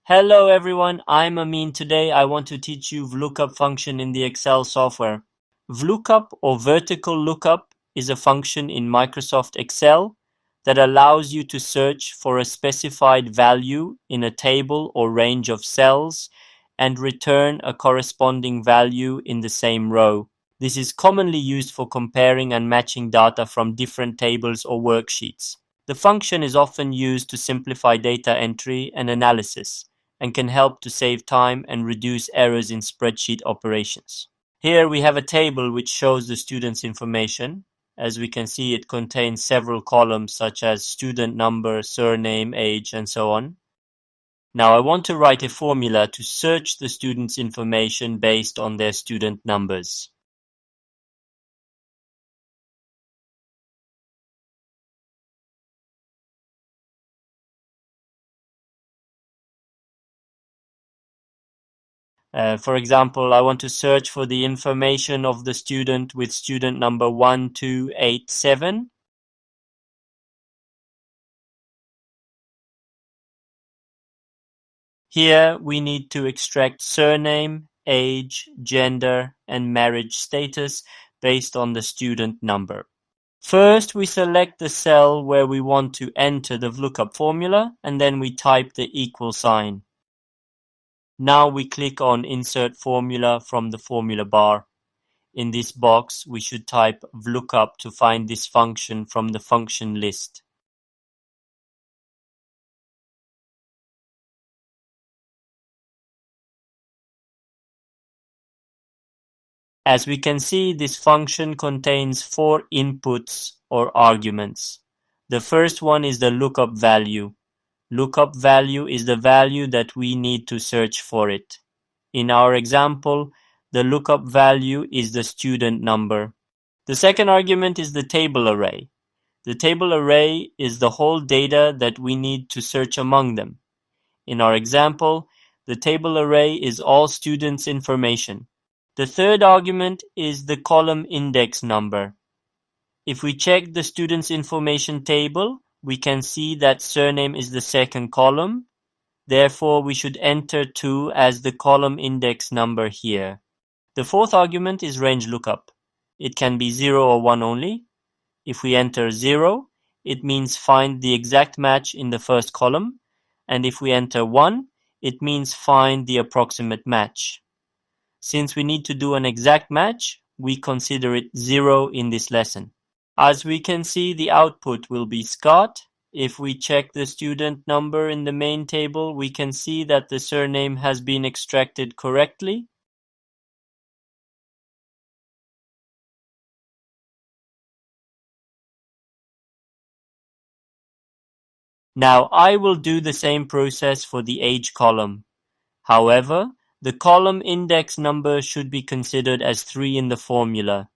Hello everyone, I'm Amin. Today I want to teach you VLOOKUP function in the Excel software. VLOOKUP or vertical lookup is a function in Microsoft Excel that allows you to search for a specified value in a table or range of cells and return a corresponding value in the same row. This is commonly used for comparing and matching data from different tables or worksheets. The function is often used to simplify data entry and analysis, and can help to save time and reduce errors in spreadsheet operations. Here we have a table which shows the student's information. As we can see, it contains several columns such as student number, surname, age, and so on. Now I want to write a formula to search the student's information based on their student numbers. For example, I want to search for the information of the student with student number 1287. Here we need to extract surname, age, gender, and marriage status based on the student number. First, we select the cell where we want to enter the VLOOKUP formula, and then we type the equal sign. Now we click on Insert Formula from the formula bar. In this box, we should type VLOOKUP to find this function from the function list. As we can see, this function contains 4 inputs or arguments. The first one is the lookup value. Lookup value is the value that we need to search for it. In our example, the lookup value is the student number. The second argument is the table array. The table array is the whole data that we need to search among them. In our example, the table array is all students' information. The third argument is the column index number. If we check the student's information table, we can see that surname is the second column. Therefore, we should enter 2 as the column index number here. The fourth argument is range lookup. It can be 0 or 1 only. If we enter 0, it means find the exact match in the first column. And if we enter 1, it means find the approximate match. Since we need to do an exact match, we consider it 0 in this lesson. As we can see, the output will be Scott. If we check the student number in the main table, we can see that the surname has been extracted correctly. Now I will do the same process for the age column. However, the column index number should be considered as 3 in the formula.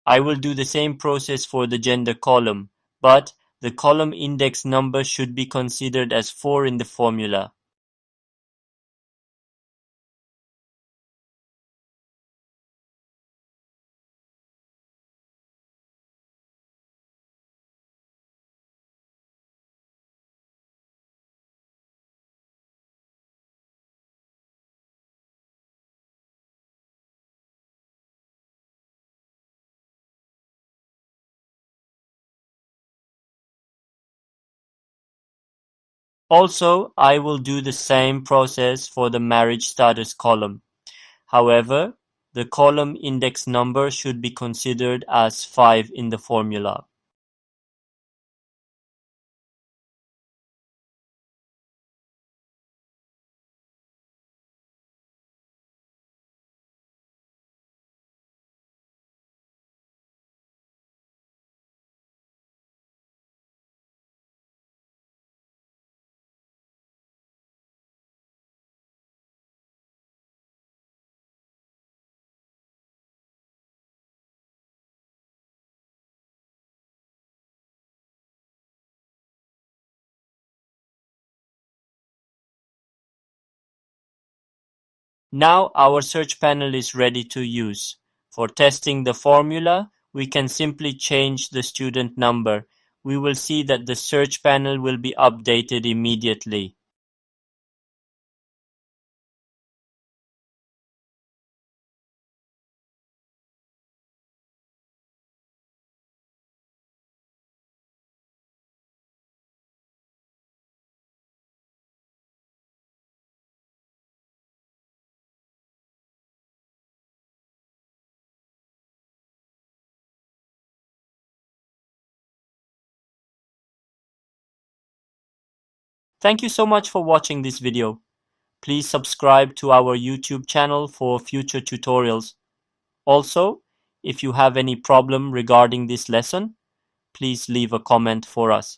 I will do the same process for the gender column, but the column index number should be considered as 4 in the formula. Also, I will do the same process for the marriage status column. However, the column index number should be considered as 5 in the formula. Now our search panel is ready to use. For testing the formula, we can simply change the student number. We will see that the search panel will be updated immediately. Thank you so much for watching this video. Please subscribe to our YouTube channel for future tutorials. Also, if you have any problem regarding this lesson, please leave a comment for us.